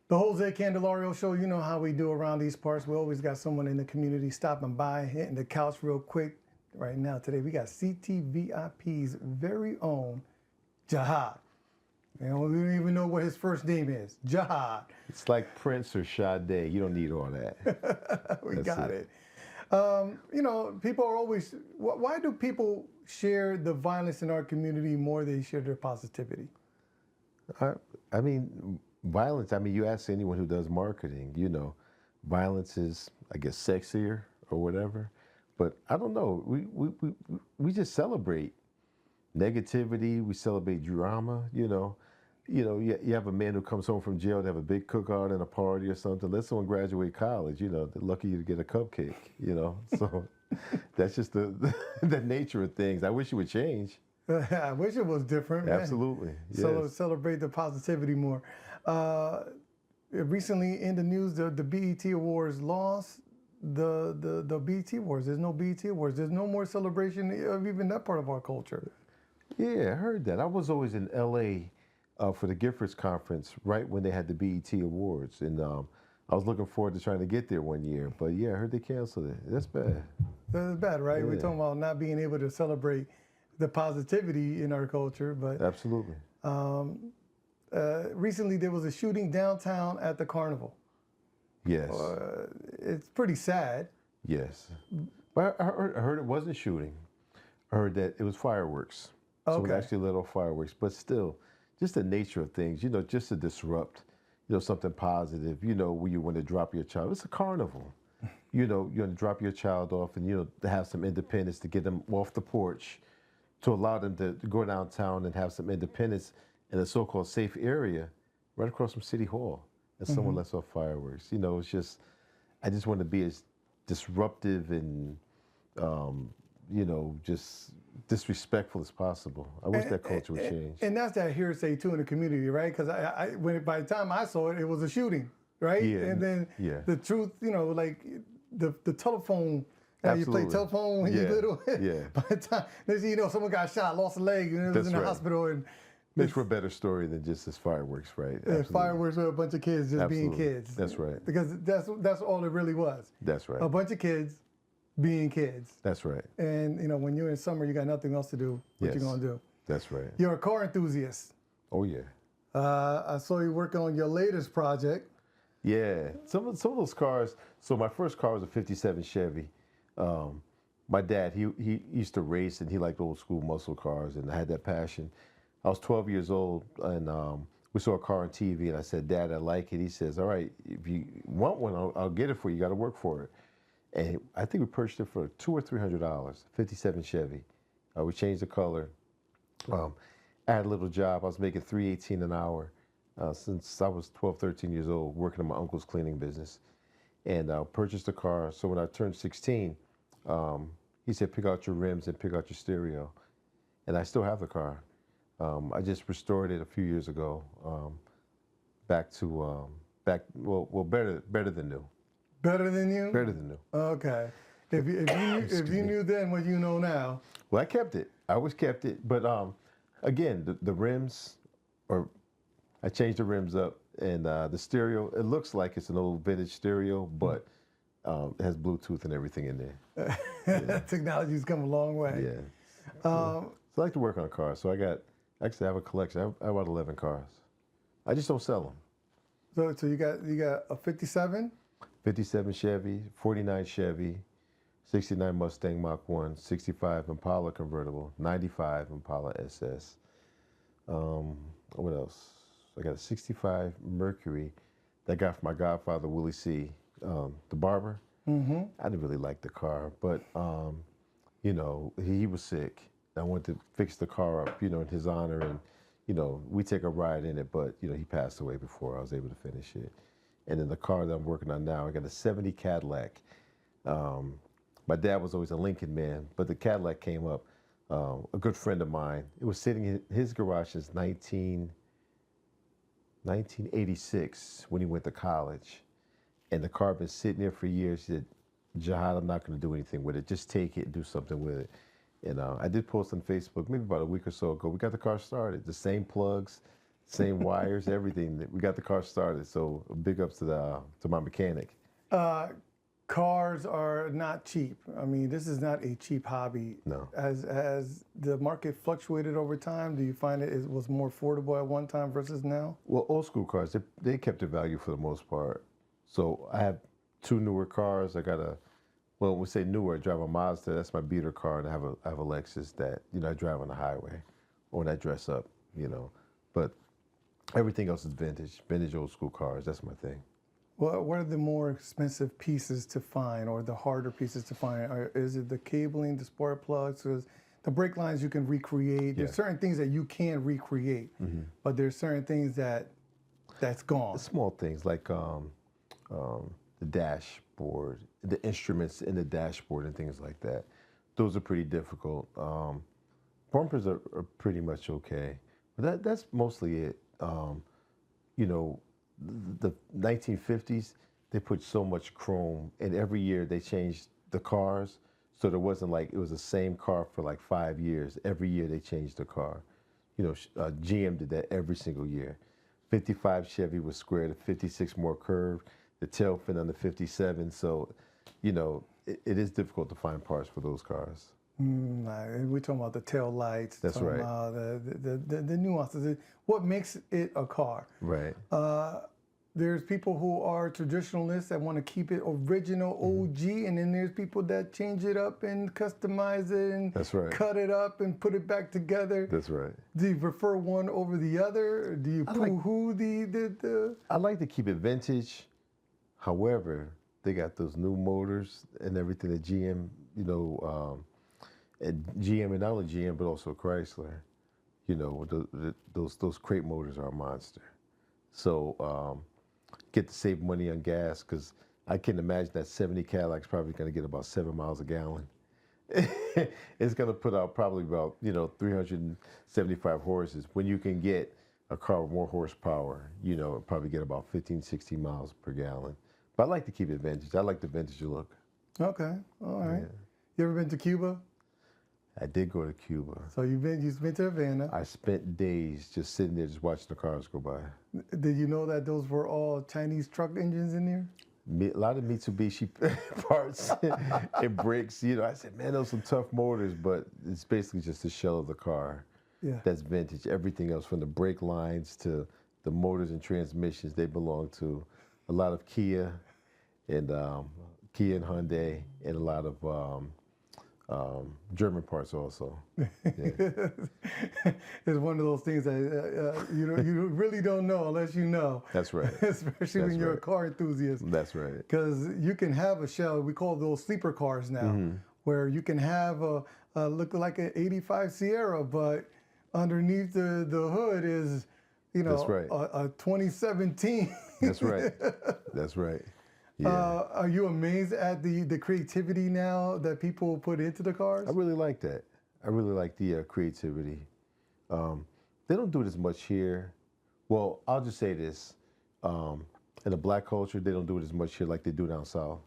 The Jose Candelario Show, you know how we do around these parts. We always got someone in the community stopping by, hitting the couch real quick. Right now, today, we got CTVIP's very own Jahad. You know, we don't even know what his first name is. Jahad. It's like Prince or Sade. You don't need all that. We got it. You know, people are always, why do people share the violence in our community more than they share their positivity? I mean, violence, I mean, you ask anyone who does marketing, you know, violence is, I guess, sexier or whatever. But I don't know, we just celebrate negativity, we celebrate drama, you know. You have a man who comes home from jail to have a big cookout and a party or something. Let someone graduate college, you know, they're lucky to get a cupcake, you know. So that's just the nature of things. I wish it would change. I wish it was different, man. Absolutely, yes. So celebrate the positivity more. Recently in the news, the BET Awards lost the BET Awards. There's no BET Awards. There's no more celebration of even that part of our culture. Yeah, I heard that. I was always in LA for the Giffords Conference right when they had the BET Awards. And I was looking forward to trying to get there one year. But yeah, I heard they canceled it. That's bad. That's bad, right? Yeah. We're talking about not being able to celebrate the positivity in our culture. But absolutely. Recently there was a shooting downtown at the carnival. Yes. It's pretty sad. Yes. But I heard it wasn't shooting. I heard that it was fireworks. So Okay. it actually lit off fireworks. But still, just the nature of things, you know, just to disrupt, you know, something positive, you know, when you want to drop your child. It's a carnival. You know, you want to drop your child off and, you know, to have some independence, to get them off the porch, to allow them to go downtown and have some independence in a so-called safe area right across from City Hall. And someone lets off fireworks. You know, it's just, I just want to be as disruptive and, you know, just disrespectful as possible. I wish that culture would change. And that's that hearsay too in the community, right? Because by the time I saw it, it was a shooting, right? Yeah. And then Yeah. the truth, you know, like the telephone. Now you play telephone when you're little. Yeah. By the time you know someone got shot, lost a leg, and was in the hospital, and makes for a better story than just this fireworks, right? Fireworks with a bunch of kids just being kids. That's right. Because that's all it really was. That's right. A bunch of kids being kids. That's right. And you know, when you're in summer, you got nothing else to do. What you gonna do? That's right. You're a car enthusiast. Oh yeah. I saw you working on your latest project. Yeah, some of those cars. So my first car was a '57 Chevy. My dad, he used to race and he liked old school muscle cars, and I had that passion. I was 12 years old, and we saw a car on TV, and I said, "Dad, I like it." He says, "All right, if you want one, I'll get it for you. You got to work for it." And I think we purchased it for $200 or $300. '57 Chevy. We changed the color. I had a little job. I was making $3.18 an hour since I was 12, 13 years old, working in my uncle's cleaning business, and purchased the car. So when I turned 16, he said, "Pick out your rims and pick out your stereo," and I still have the car. I just restored it a few years ago, back better than new. Better than you? Better than new. Okay. If you knew then what you know now. Well, I kept it. I always kept it, but again, the rims, I changed the rims up, and the stereo. It looks like it's an old vintage stereo, but it has Bluetooth and everything in there. Yeah. Technology's come a long way. Yeah. So I like to work on cars. So I have a collection. I have about 11 cars. I just don't sell them. So you got a 57? 57 Chevy, 49 Chevy, 69 Mustang Mach 1, 65 Impala convertible, 95 Impala SS. What else? I got a 65 Mercury that I got from my godfather, Willie C., the barber. Mm-hmm. I didn't really like the car, but, you know, he was sick. I wanted to fix the car up, you know, in his honor, and, you know, we take a ride in it, but, you know, he passed away before I was able to finish it. And in the car that I'm working on now, I got a '70 Cadillac. My dad was always a Lincoln man, but the Cadillac came up. A good friend of mine, it was sitting in his garage since 1986 when he went to college. And the car had been sitting there for years. He said, "Jahad, I'm not going to do anything with it. Just take it and do something with it." And I did post on Facebook maybe about a week or so ago. We got the car started. The same plugs, same wires, everything. We got the car started. So big ups to my mechanic. Cars are not cheap. I mean, this is not a cheap hobby. No. Has the market fluctuated over time? Do you find it was more affordable at one time versus now? Well, old school cars, they kept their value for the most part. So I have 2 newer cars. I got well, we say newer, I drive a Mazda. That's my beater car, and I have a Lexus that, I drive on the highway or when I dress up, But everything else is vintage old school cars. That's my thing. Well, what are the more expensive pieces to find or the harder pieces to find? Is it the cabling, the spark plugs? The brake lines you can recreate. There's certain things that you can recreate, but there's certain things that's gone. The small things like the dashboard, the instruments in the dashboard and things like that. Those are pretty difficult. Bumpers are pretty much okay. But that's mostly it. The 1950s, they put so much chrome, and every year they changed the cars, so there wasn't like it was the same car for like 5 years. Every year they changed the car. GM did that every single year. 55 Chevy was square, the 56 more curved, the tail fin on the 57. So, it is difficult to find parts for those cars. We're talking about the tail lights. That's right. About the nuances. What makes it a car? Right. There's people who are traditionalists that want to keep it original, OG, and then there's people that change it up and customize it and That's right. cut it up and put it back together. That's right. Do you prefer one over the other? Or do you poo-hoo the? I like to keep it vintage. However, they got those new motors and everything that GM, and GM, and not only GM, but also Chrysler. Those crate motors are a monster. So get to save money on gas, because I can imagine that 70 Cadillac's probably going to get about 7 miles a gallon. It's going to put out probably about 375 horses, when you can get a car with more horsepower, probably get about 15, 16 miles per gallon. But I like to keep it vintage. I like the vintage look. Okay, all right. Yeah. You ever been to Cuba? I did go to Cuba. So you've been to Havana. I spent days just sitting there, just watching the cars go by. Did you know that those were all Chinese truck engines in there? A lot of Mitsubishi parts and brakes. I said, man, those are some tough motors, but it's basically just a shell of the car. Yeah. That's vintage. Everything else, from the brake lines to the motors and transmissions, they belong to a lot of Kia and Hyundai, and a lot of German parts also. Yeah. It's one of those things that you really don't know unless you know. That's right. Especially when you're a car enthusiast. That's right. Because you can have a shell. We call those sleeper cars now, where you can have a look like an '85 Sierra, but underneath the hood is, That's right. a 2017. That's right. That's right. Yeah. Are you amazed at the creativity now that people put into the cars? I really like that. I really like the creativity. They don't do it as much here. Well, I'll just say this. In the black culture, they don't do it as much here like they do down south.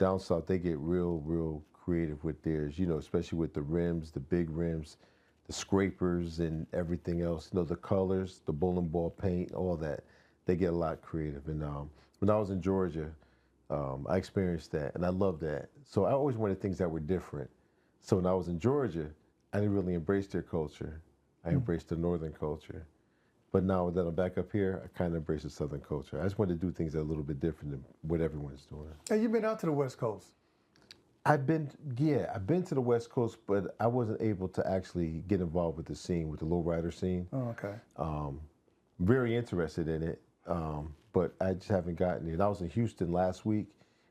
Down south, they get real creative with theirs, especially with the rims, the big rims, the scrapers and everything else. The colors, the bowling ball paint, all that. They get a lot creative. And when I was in Georgia, I experienced that, and I loved that. So I always wanted things that were different. So when I was in Georgia, I didn't really embrace their culture. I embraced the northern culture. But now that I'm back up here, I kind of embrace the southern culture. I just wanted to do things that are a little bit different than what everyone's doing. Hey, you've been out to the West Coast. I've been to the West Coast, but I wasn't able to actually get involved with the scene, with the lowrider scene. Oh, okay. Very interested in it. But I just haven't gotten it. I was in Houston last week,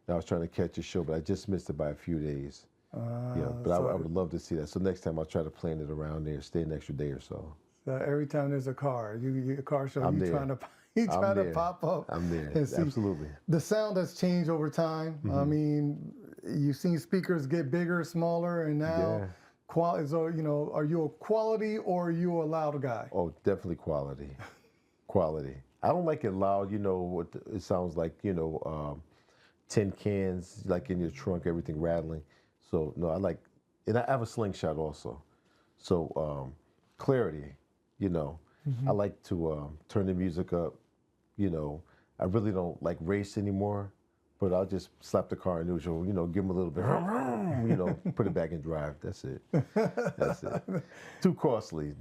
and I was trying to catch a show, but I just missed it by a few days. But I would love to see that. So next time I'll try to plan it around there, stay an extra day or so. So every time there's a car, a car show, I'm you there. trying to pop up. I'm there. And see. Absolutely. The sound has changed over time. I mean, you've seen speakers get bigger, smaller, and now quality. So are you a quality or are you a loud guy? Oh, definitely quality. Quality. I don't like it loud, what it sounds like, tin cans, like in your trunk, everything rattling. So, no, and I have a slingshot also. So, clarity, I like to turn the music up. You know, I really don't like race anymore, but I'll just slap the car in neutral, you know, give them a little bit, you know, put it back in drive. That's it. That's it. Too costly.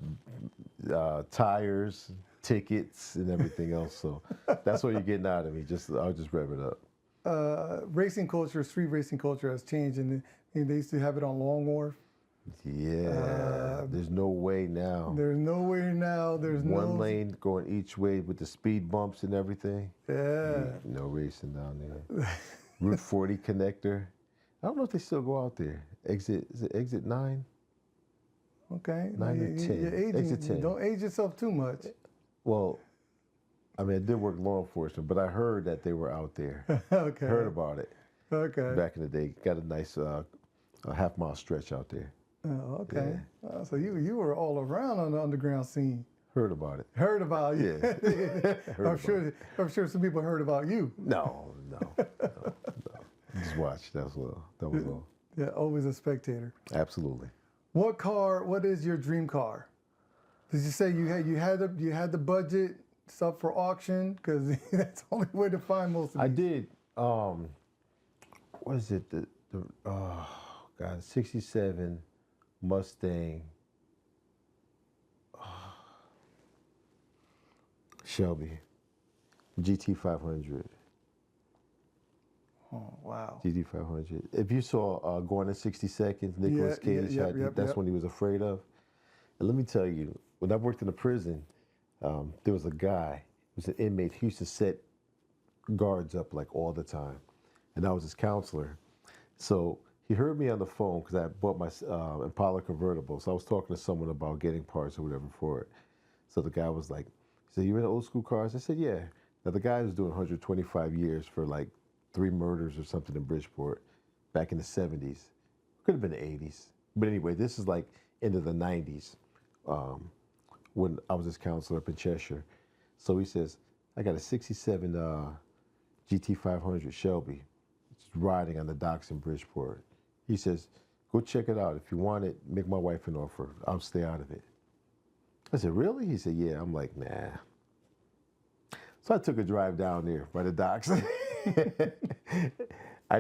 Tires, tickets, and everything else. So that's what you're getting out of me. I'll just rev it up. Racing culture, street racing culture has changed, and they used to have it on Long Wharf. Yeah, there's no way now. There's no way now. There's one lane going each way with the speed bumps and everything. Yeah. No racing down there. Route 40 connector. I don't know if they still go out there. Is it exit 9? Okay. 9 or 10. You're aging. Exit 10. Don't age yourself too much. Well, I mean, I did work law enforcement, but I heard that they were out there. Okay. Heard about it. Okay. Back in the day. Got a nice half-mile stretch out there. Oh, okay. Yeah. So you were all around on the underground scene. Heard about it. Heard about you. Yeah. I'm sure some people heard about you. No. Just watch. That was all. Yeah, always a spectator. Absolutely. What is your dream car? Did you say you had the budget? It's up for auction? Because that's the only way to find most of I these. did. What is it? The 67 Mustang Shelby GT500. Oh, wow. GT500. If you saw Going in 60 Seconds, Nicolas Cage, that's when he was afraid of. And let me tell you, when I worked in a prison, there was a guy, he was an inmate, he used to set guards up like all the time. And I was his counselor. So he heard me on the phone because I bought my Impala convertible. So I was talking to someone about getting parts or whatever for it. So the guy was like, he said, "You into old school cars?" I said, "Yeah." Now the guy was doing 125 years for like 3 murders or something in Bridgeport back in the 70s. Could have been the 80s. But anyway, this is like into the 90s when I was his counselor up in Cheshire. So he says, "I got a 67 GT500 Shelby. It's riding on the docks in Bridgeport." He says, "Go check it out. If you want it, make my wife an offer. I'll stay out of it." I said, "Really?" He said, "Yeah." I'm like, "Nah." So I took a drive down there by the docks. I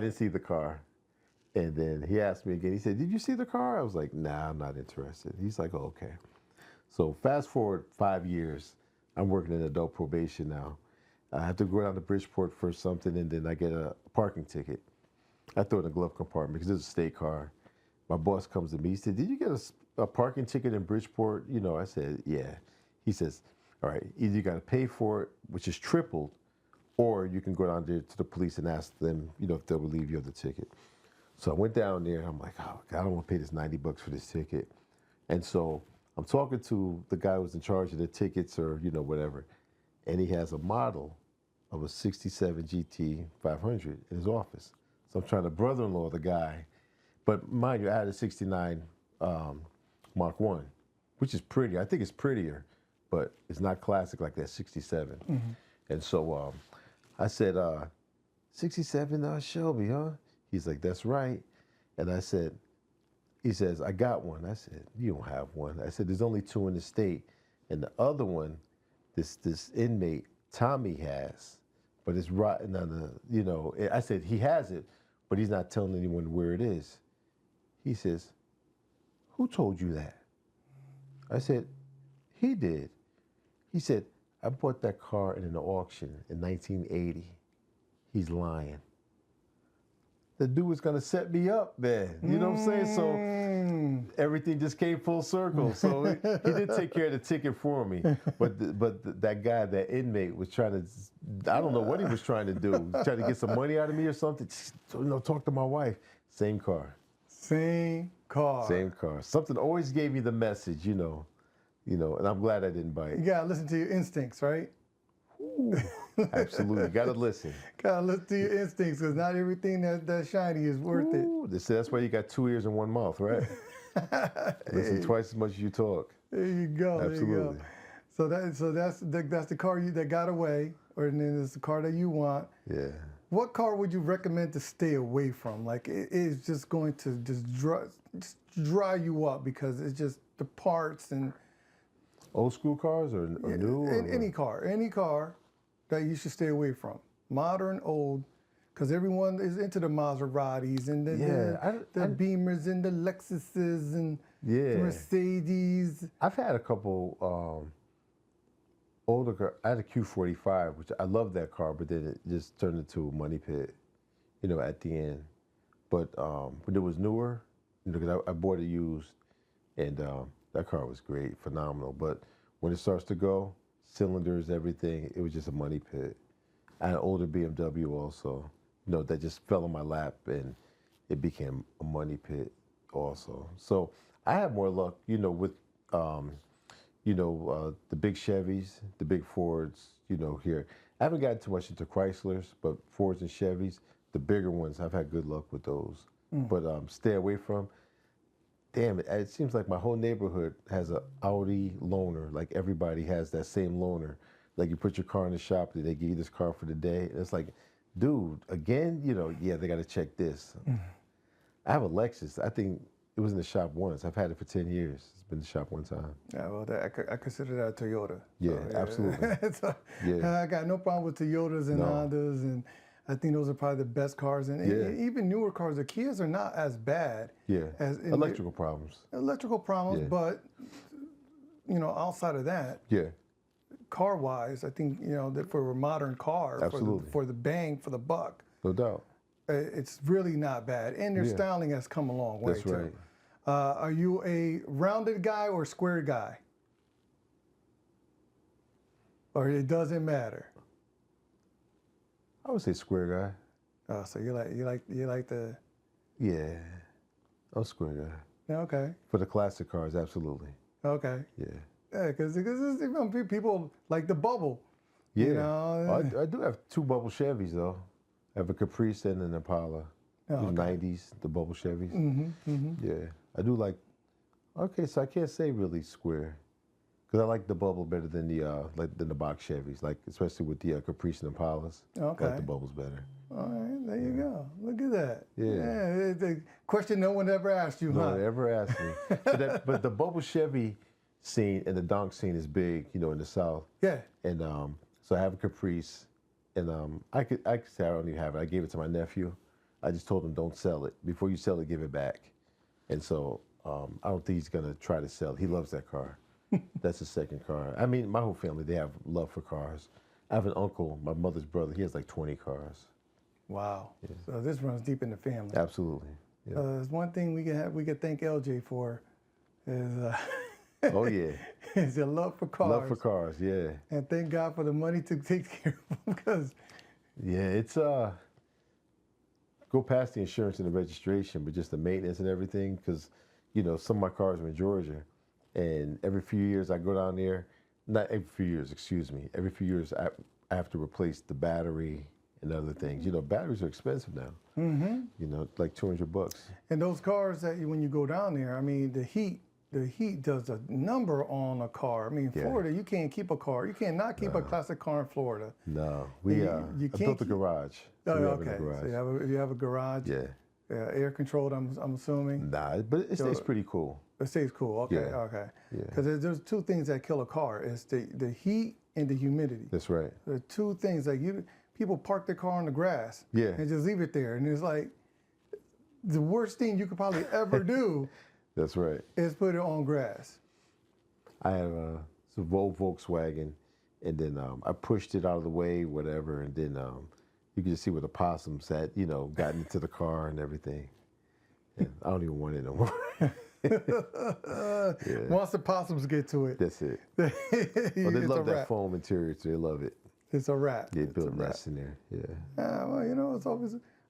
didn't see the car. And then he asked me again. He said, "Did you see the car?" I was like, "Nah, I'm not interested." He's like, "Oh, okay." So fast forward 5 years. I'm working in adult probation now. I have to go down to Bridgeport for something, and then I get a parking ticket. I throw it in the glove compartment because it's a state car. My boss comes to me. He said, "Did you get a parking ticket in Bridgeport?" You know, I said, "Yeah." He says, "All right, either you got to pay for it, which is tripled, or you can go down there to the police and ask them, you know, if they'll relieve you of the ticket." So I went down there. I'm like, "Oh, God, I don't want to pay this $90 for this ticket." And so I'm talking to the guy who's in charge of the tickets or, you know, whatever. And he has a model of a 67 GT500 in his office. So I'm trying to brother-in-law the guy. But mind you, I had a 69 Mark 1, which is pretty. I think it's prettier, but it's not classic like that 67. Mm-hmm. And so I said, 67 Shelby, huh? He's like, "That's right." And I said, he says, "I got one." I said, "You don't have one." I said, "There's only 2 in the state. And the other one, this inmate, Tommy has, but it's rotten on the, you know." I said, "He has it, but he's not telling anyone where it is." He says, "Who told you that?" I said, "He did." He said, "I bought that car in an auction in 1980. He's lying. The dude was gonna set me up, man. You know what I'm saying? So everything just came full circle. So he did take care of the ticket for me. But that guy, that inmate, was trying to, I don't know what he was trying to do. Trying to get some money out of me or something. You know, talk to my wife. Same car. Same car. Same car. Something always gave me the message, you know, and I'm glad I didn't bite. You gotta listen to your instincts, right? Ooh, absolutely. Gotta listen. Gotta listen to your instincts, because not everything that's shiny is worth it. That's why you got 2 ears and 1 mouth, right? Listen twice as much as you talk. There you go. Absolutely. There you go. So that's the car that got away, or then it's the car that you want. Yeah. What car would you recommend to stay away from? Like, it is just going to just dry you up because it's just the parts and. Old school cars or new? Or Any car that you should stay away from. Modern, old, because everyone is into the Maseratis and the Beamers and the Lexuses and the Mercedes. I've had a couple older cars. I had a Q45, which I love that car, but then it just turned into a money pit, at the end. But when it was newer, because I bought it used, and that car was great, phenomenal. But when it starts to go, cylinders, everything, it was just a money pit. I had an older BMW also, that just fell in my lap, and it became a money pit also. So I have more luck, with, the big Chevys, the big Fords, here. I haven't gotten too much into Chryslers, but Fords and Chevys, the bigger ones, I've had good luck with those. But stay away from. Damn it! It seems like my whole neighborhood has an Audi loaner. Like everybody has that same loaner. Like you put your car in the shop, and they give you this car for the day. And it's like, dude, again, they got to check this. I have a Lexus. I think it was in the shop once. I've had it for 10 years. It's been in the shop one time. Yeah, well, I consider that a Toyota. Yeah, so, absolutely. So, I got no problem with Toyotas and Hondas, and I think those are probably the best cars. And even newer cars, the Kias are not as bad. Yeah, as electrical problems. Electrical problems, but, outside of that, car-wise, I think, that for a modern car, for the bang, for the buck. No doubt. It's really not bad. And their styling has come a long way, That's right. Are you a rounded guy or square guy? Or it doesn't matter? I would say square guy. Oh, so you like the... Yeah, I'm a square guy. Yeah, okay. For the classic cars, absolutely. Okay. Yeah. Yeah, because people like the bubble. Yeah. I do have two bubble Chevys, though. I have a Caprice and an Impala. The 90s, the bubble Chevys. Yeah. I do like... Okay, so I can't say really square. Because I like the bubble better than the box Chevys, like especially with the Caprice and Impalas. Okay. I like the bubbles better. All right, there you go. Look at that. Yeah. The question no one ever asked you, huh? No one ever asked me. But the bubble Chevy scene and the donk scene is big, in the South. Yeah. And so I have a Caprice, and I could say I don't even have it. I gave it to my nephew. I just told him don't sell it. Before you sell it, give it back. And so I don't think he's gonna try to sell it. He loves that car. That's his second car. I mean, my whole family, they have love for cars. I have an uncle, my mother's brother. He has like 20 cars. Wow. Yeah. So this runs deep in the family. Absolutely. Yeah. There's one thing we can thank LJ for is oh yeah, is your love for cars. Love for cars, yeah. And thank God for the money to take care of them, because it's go past the insurance and the registration, but just the maintenance and everything, because some of my cars are in Georgia, and every few years I go down there. Not every few years, excuse me. Every few years I have to replace the battery and other things. Batteries are expensive now. Like $200. And those cars that when you go down there, I mean, the heat does a number on a car. I mean, Florida, you can't keep a car. You cannot keep a classic car in Florida. No, I built a garage. So okay, so you have a garage. Yeah. Air controlled, I'm assuming. Nah, but it stays pretty cool. It stays cool. Okay, okay. Because there's two things that kill a car. It's the heat and the humidity. That's right. The two things people park their car on the grass. And just leave it there, and it's like the worst thing you could probably ever do. That's right. Is put it on grass. I have a Volkswagen, and then I pushed it out of the way, whatever, and then you can just see where the possums had, gotten into the car and everything. And I don't even want it no more. Once the possums get to it. That's it. Well, they love that foam interior, so they love it. It's a wrap. They built nests in there, Well, it's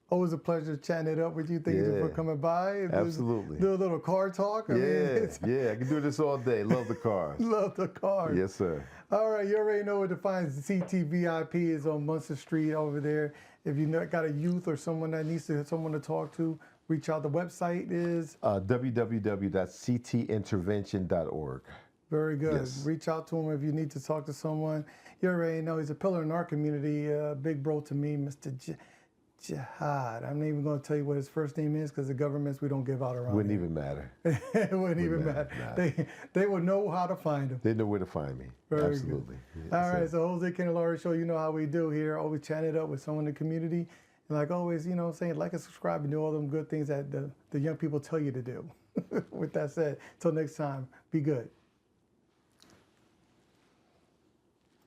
always a pleasure chatting it up with you. Thank you for coming by. Absolutely. Do a little car talk. I can do this all day. Love the cars. Love the cars. Yes, sir. All right, you already know where to find CTVIP. Is on Munster Street over there. If you got a youth or someone that needs someone to talk to, reach out. The website is www.ctintervention.org. Very good. Yes. Reach out to him if you need to talk to someone. You already know he's a pillar in our community. Big bro to me, Jahad. I'm not even going to tell you what his first name is because the governments we don't give out around Wouldn't here. even matter. It wouldn't even matter. Nah. They would know how to find him. They know where to find me. Very Absolutely. good. Yeah, All right, so Jose Candelario Show, you know how we do here. Always chatting it up with someone in the community. And like always, you know, saying like and subscribe and do all them good things that the young people tell you to do. With that said, until next time, be good.